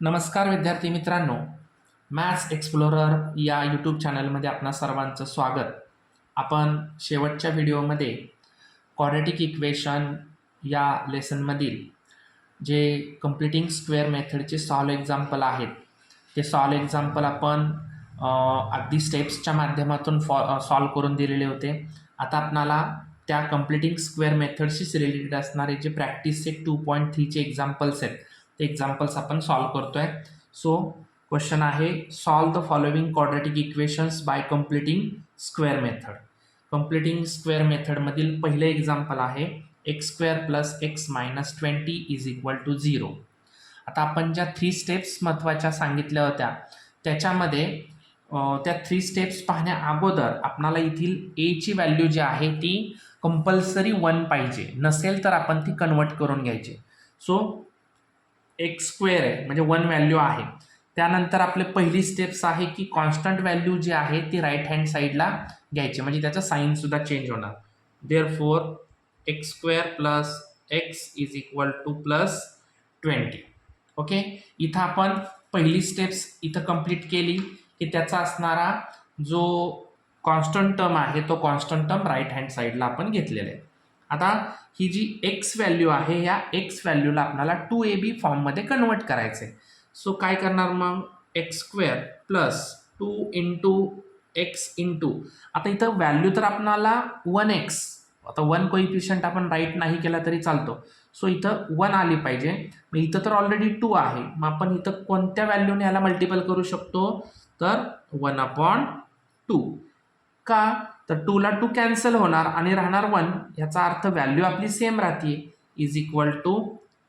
नमस्कार विद्यार्थी मित्रांनो, मॅथ्स एक्सप्लोरर या यूट्यूब चॅनलमध्ये आपणा सर्वांचं स्वागत. आपण शेवटच्या व्हिडिओमध्ये क्वाड्रॅटिक इक्वेशन या लेसनमधील जे कंप्लिटिंग स्क्वेअर मेथडचे सॉल्व एक्झाम्पल आहेत, ते सॉल्व एक्झाम्पल आपण अगदी स्टेप्सच्या माध्यमातून सॉल्व करून दिलेले होते. आता आपणाला त्या कंप्लिटिंग स्क्वेअर मेथडशीच रिलेटेड असणारे जे प्रॅक्टिस सेट 2.3चे एक्झाम्पल्स आहेत, ते एक्झाम्पल्स आपण सॉल्व करतोय. सो क्वेश्चन आहे, solve the following quadratic equations by completing square method. Completing square मेथडमधील पहिले एक्झाम्पल आहे X square plus X minus 20 is equal to 0. आता आपण ज्या 3 स्टेप्स महत्त्वाच्या सांगितल्या होत्या त्याच्यामध्ये त्या 3 स्टेप्स पाहण्या अगोदर आपणाला इथील ए ची व्हॅल्यू जी आहे ती कंपल्सरी 1 पाहिजे, नसेल तर आपण ती कन्वर्ट करून घ्यायची. सो एक्स स्क्वेअर आहे म्हणजे 1 व्हॅल्यू आहे. त्यानंतर आपली पहिली स्टेप्स आहे की कॉन्स्टंट व्हॅल्यू जी आहे ती राईट हँड साईडला घ्यायची, म्हणजे त्याचं साईन सुद्धा चेंज होणार. Therefore x square plus x is equal to plus 20. Okay, इथं आपण पहिली स्टेप्स इथं कंप्लीट केली की त्याचा असणारा जो कॉन्स्टंट टर्म आहे तो कॉन्स्टंट टर्म राईट हँड साईडला आपण घेतलेला आहे. आता ही जी एक्स व्हॅल्यू आहे या एक्स व्हॅल्यूला आपल्याला 2ab फॉर्ममध्ये कन्वर्ट करायचं आहे. सो काय करणार मग, x square plus 2 into x into, आता इथं व्हॅल्यू तर आपणाला 1x, आता 1 कोइफिशियंट आपण राईट नाही केला तरी चालतो. सो इथं 1 आली पाहिजे. मग इथं तर ऑलरेडी 2 आहे, मग आपण इथं कोणत्या व्हॅल्यूने याला मल्टिपल करू शकतो, तर 1/2. का, तर 2 ला 2 कॅन्सल होणार आणि राहणार 1, याचा अर्थ व्हॅल्यू आपली सेम राहते, इज इक्वल टू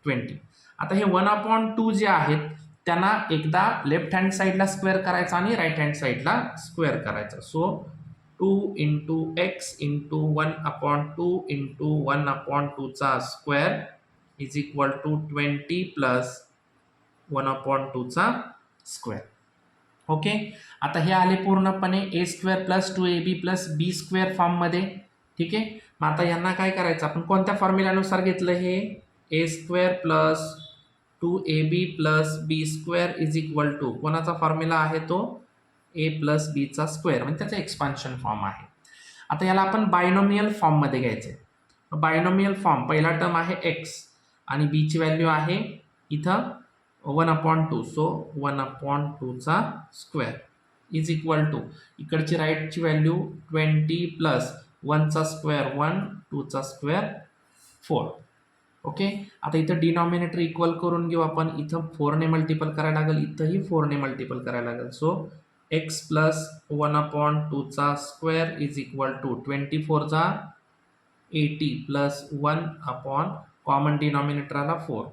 20. आता हे 1/2 जे आहेत त्यांना एकदा लेफ्ट हँड साईडला स्क्वेअर करायचं आणि राईट हँड साईडला स्क्वेअर करायचं. So 2 into x into 1/2 into 1/2 चा square is equal to 20 plus 1/2 चा स्क्वेअर. ओके, आता हे आले पूर्णपणे a square plus 2ab plus B square फॉर्ममध्ये. ठीक आहे, मग आता यांना काय करायचं, आपण कोणत्या फॉर्म्युल्यानुसार घेतलं, हे A square plus 2ab plus B square is equal to कोणाचा फॉर्म्युला आहे, तो ए प्लस बीचा स्क्वेअर, म्हणजे त्याचा एक्सपान्शन फॉर्म आहे. आता याला आपण बायनोमियल फॉर्ममध्ये घ्यायचे. बायनोमियल फॉर्म, पहिला टर्म आहे एक्स आणि बीची व्हॅल्यू आहे इथं 1/2. सो 1/2 चा स्क्वेअर इज इक्वल टू इकडची राईटची व्हॅल्यू 20 प्लस 1 चा स्क्वेअर 1, 2 चा स्क्वेअर 4. ओके, आता इथं डिनॉमिनेटर इक्वल करून घेऊ आपण. इथं 4 ने मल्टिपल करायला लागेल, इथंही 4 ने मल्टिपल करायला लागेल. सो एक्स प्लस 1/2 चा स्क्वेअर इज इक्वल टू 24 चा 80 प्लस 1 अपॉन कॉमन डिनॉमिनेटर आला 4.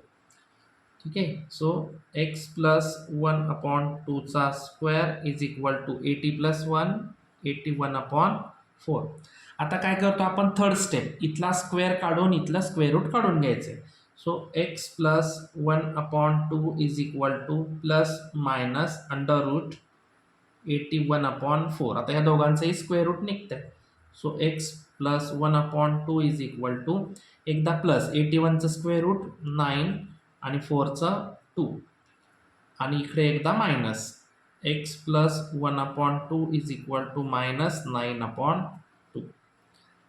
ठीक आहे, सो एक्स प्लस 1/2 चा square is equal to 80 plus 1, 81/4. आता काय करतो आपण, थर्ड स्टेप, इथला स्क्वेअर काढून इथलं स्क्वेअर रूट काढून घ्यायचं. So x plus 1/2 is equal to plus minus under root 81/4. आता या दोघांचंही स्क्वेअर रूट निघतंय. So x plus 1/2 is equal to एकदा प्लस 81चं स्क्वेअर रूट 9 आणि 4चं 2 आणि इकडे एकदा minus x plus 1/2 is equal to minus 9/2.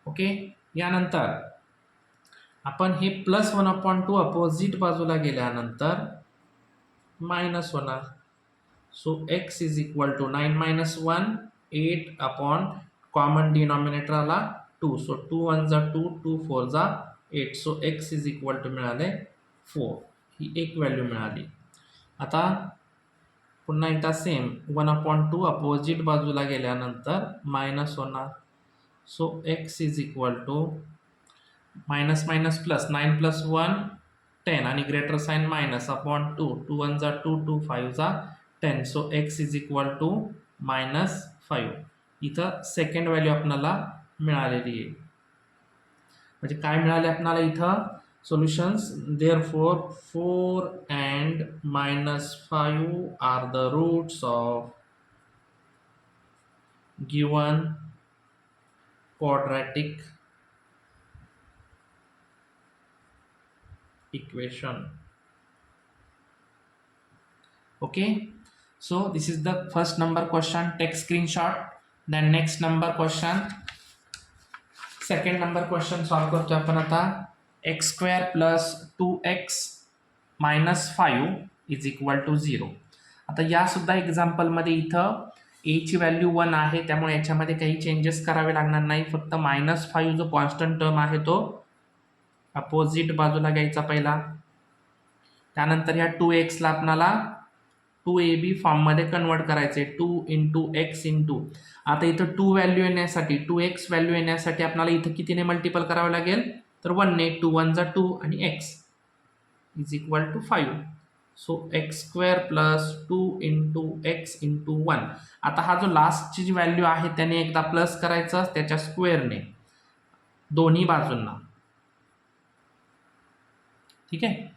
Okay, यानंतर आपण हे प्लस 1/2 अपोजिट बाजूला गेल्यानंतर मायनस होणार. So x is equal to 9 minus 1 8 upon common denominator आला 2. सो 2 1 जा 2, 2 4 जा 8. So x is equal to मिळाले 4. ही एक व्हॅल्यू मिळाली. आता पुन्हा एकदा सेम 1/2 अपोजिट बाजूला गेल्यानंतर मायनस होणार. So x is equal to minus minus plus 9 plus 1 10 आणि ग्रेटर साइन मायनस अपॉन 2, 2 1 जा 2, 2 5 जा 10. So x is equal to -5. इथं सेकंड व्हॅल्यू आपल्याला मिळालेली आहे. म्हणजे काय मिळाले आपल्याला इथं solutions. Therefore 4 and -5 are the roots of given quadratic equation. Okay, so this is the first number question. Take screenshot. Then next number question, second number question solve करतोय आपण आता. X square plus 2x minus 5 is equal to 0. आता या सुद्धा एक्झाम्पलमध्ये इथं a ची value 1 आहे, त्यामुळे याच्यामध्ये काही चेंजेस करावे लागणार नाही. फक्त -5 जो कॉन्स्टंट टर्म आहे तो अपोजिट बाजूला घ्यायचा पहिला. त्यानंतर ह्या 2x ला आपल्याला 2ab फॉर्ममध्ये कन्वर्ट करायचे. 2 इंटू एक्स इंटू, आता इथं 2 व्हॅल्यू येण्यासाठी 2x व्हॅल्यू येण्यासाठी आपल्याला इथं कितीने मल्टिपल करावं लागेल, तर 1 ने. 2 1 जा 2 आणि x is equal to 5. So x square plus 2 into x into 1. आता हा जो लास्टची जी व्हॅल्यू आहे त्याने एकदा प्लस करायचं त्याच्या स्क्वेअरने दोन्ही बाजूंना. ठीक आहे.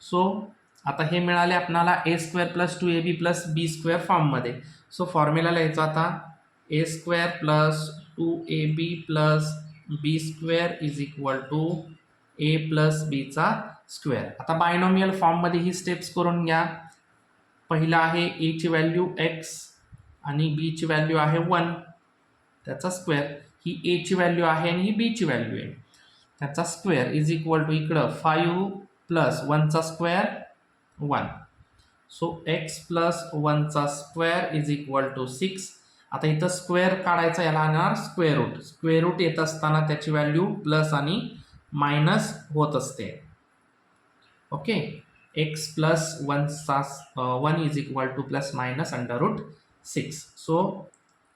सो आता हे मिळाले आपल्याला A square plus 2ab plus B square फॉर्ममध्ये. सो फॉर्म्युला लिहायचा आता A square plus 2ab plus B square is equal to A plus बीचा स्क्वेअर. आता बायनॉमियल फॉर्ममध्ये ही स्टेप्स करून घ्या. पहिला आहे ए ची व्हॅल्यू x आणि बी ची व्हॅल्यू आहे 1 त्याचा स्क्वेअर. ही ए ची व्हॅल्यू आहे आणि ही बी ची व्हॅल्यू आहे त्याचा स्क्वेअर इज इक्वल टू इकडं 5 प्लस 1 चा स्क्वेअर 1. सो x प्लस 1 चा स्क्वेअर इज इक्वल टू 6. आता इथं स्क्वेअर काढायचा, याला आणणार स्क्वेअर रूट. स्क्वेअर रूट येत असताना त्याची व्हॅल्यू प्लस आणि मायनस होत असते. Okay, x plus 1 is equal to plus minus under root 6. So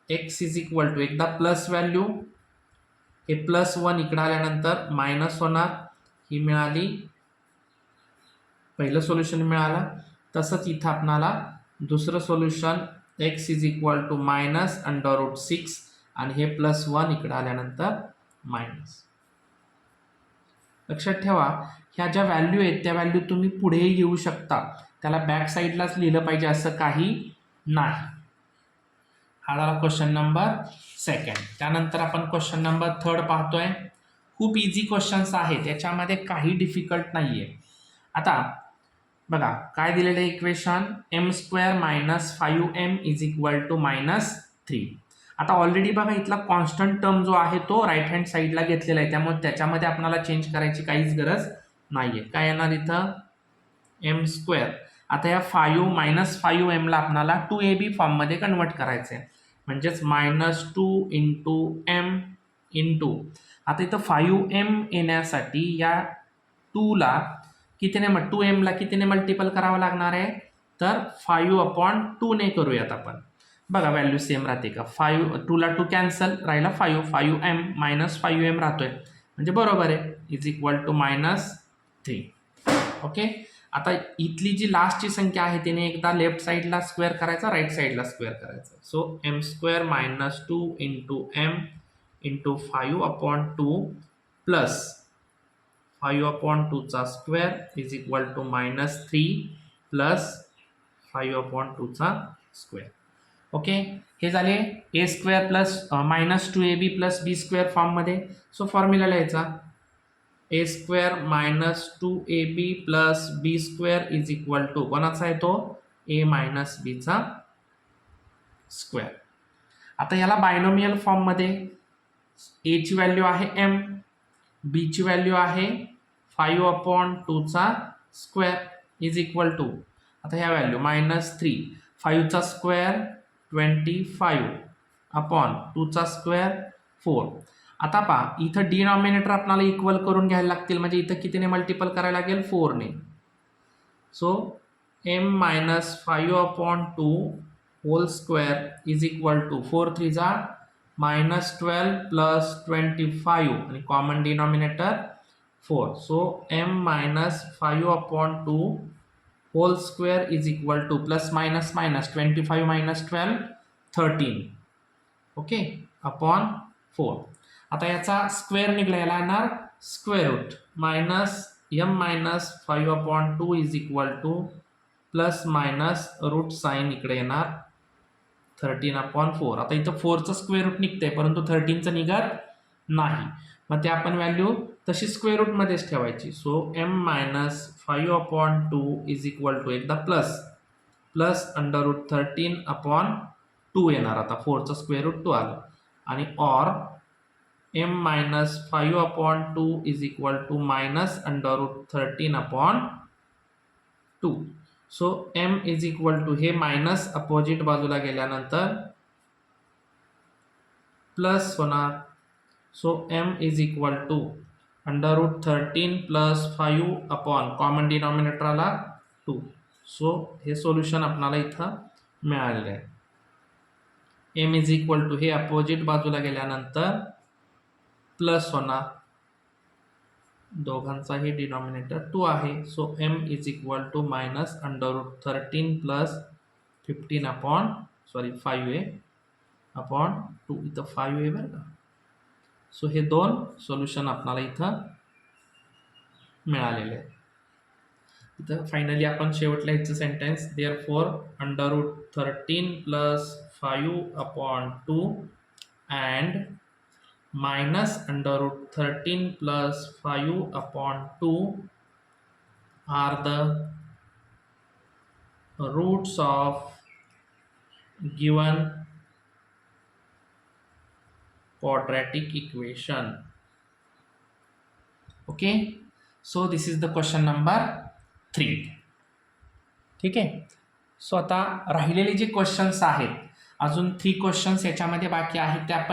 x is equal to एकदा प्लस व्हॅल्यू, हे प्लस 1 इकडे आल्यानंतर मायनस होणार, ही मिळाली, पहिलं सोल्युशन मिळालं. तसंच इथं आपणाला दुसरं solution x is equal to minus under root 6 आणि हे प्लस 1 इकडे आल्यानंतर मायनस. लक्षात ठेवा, ह्या ज्या व्हॅल्यू आहेत त्या व्हॅल्यू तुम्ही पुढेही घेऊ शकता, त्याला बॅक साईडलाच लिहिलं पाहिजे असं काही नाही. हा झाला क्वेश्चन नंबर सेकंड. त्यानंतर आपण क्वेश्चन नंबर थर्ड पाहतोय. खूप इझी क्वेश्चन्स आहेत, याच्यामध्ये काही डिफिकल्ट नाही आहे. आता बघा काय दिलेलं आहे equation, m square minus 5m is equal to -3. आता ऑलरेडी बघा इथला कॉन्स्टंट टर्म जो आहे तो राईट हँड साईडला घेतलेला आहे, त्यामुळे त्याच्यामध्ये आपल्याला चेंज करायची काहीच गरज नाही आहे. काय येणार इथं, एम स्क्वेअर. आता या 5 ला आपल्याला 2ab फॉर्ममध्ये कन्वर्ट करायचं आहे, म्हणजेच -2 इंटू एम इंटू, आता इथं 5m येण्यासाठी या 2ला कितीने 2m ला कितीने मल्टिपल करावं लागणार आहे, तर 5/2 ने करूयात आपण. बघा व्हॅल्यू सेम राहते का, 2 ला 2 कॅन्सल, राहिला 5m मायनस 5m राहतोय, म्हणजे बरोबर आहे, इज इक्वल टू -3. ओके, आता इथली जी लास्टची संख्या आहे तिने एकदा लेफ्ट साईडला स्क्वेअर करायचा, राईट साईडला स्क्वेअर करायचा. So M square -2 into M into 5/2 plus 5/2 चा square is equal to -3 plus 5/2 चा स्क्वेअर. ओके, हे झाले A square plus -2ab plus B square फॉर्ममध्ये. सो फॉर्म्युला लिहायचा A square -2ab plus B square is equal to कोणाचा आहे तो, ए minus बीचा स्क्वेअर. आता याला बायनोमियल फॉर्ममध्ये ए ची व्हॅल्यू आहे m, बी ची व्हॅल्यू आहे 5/2 चा स्क्वेअर इज इक्वल टू, आता ह्या व्हॅल्यू -3, 5 चा स्क्वेअर 25/2 चा स्क्वेअर 4. आता पहा इथं डिनॉमिनेटर आपल्याला इक्वल करून घ्यायला लागतील, म्हणजे इथं कितीने मल्टिपल करायला लागेल, 4 ने. So m minus 5/2 whole square is equal to 4 3 जा -12 प्लस 25 आणि common denominator 4. So m minus 5/2 whole square is equal to plus minus minus 25 minus 12 13. Okay, upon 4. आता याचा स्क्वेअर निघाला, याला येणार square root m minus 5/2 is equal to plus minus root sign इकडे येणार 13/4. आता इथं 4चं स्क्वेअर रूट निघतंय, परंतु 13चं निघत नाही, मग ते आपण व्हॅल्यू तशी स्क्वेअर रूटमध्येच ठेवायची. So m minus 5/2 is equal to एकदा प्लस प्लस √13/2 येणार. आता 4चं स्क्वेअर रूट 2 आलं आणि or m minus 5/2 is equal to minus √13/2. So m is equal to हे मायनस अपोजिट बाजूला गेल्यानंतर प्लस होणार. So m is equal to √13 plus 5 common denominator आला 2. सो हे सोल्युशन आपल्याला इथं मिळालेलं आहे. m इज इक्वल टू हे अपोजिट बाजूला गेल्यानंतर प्लस होणार, दोघांचाही डिनॉमिनेटर 2 आहे. So m is equal to minus √13 plus 5/2 इथं 5 आहे बरं का. सो हे दोन सोल्युशन आपल्याला इथं मिळालेले आहे. इथं फायनली आपण शेवटला ह्याचं sentence therefore √13 plus 5/2 and minus √13 plus 5/2 are the roots of given quadratic equation. Okay, so this is the question number 3. ठीक आहे. सो आता राहिलेले जे क्वेश्चन्स आहेत, अजून 3 क्वेश्चन्स याच्यामध्ये बाकी आहेत ते आपण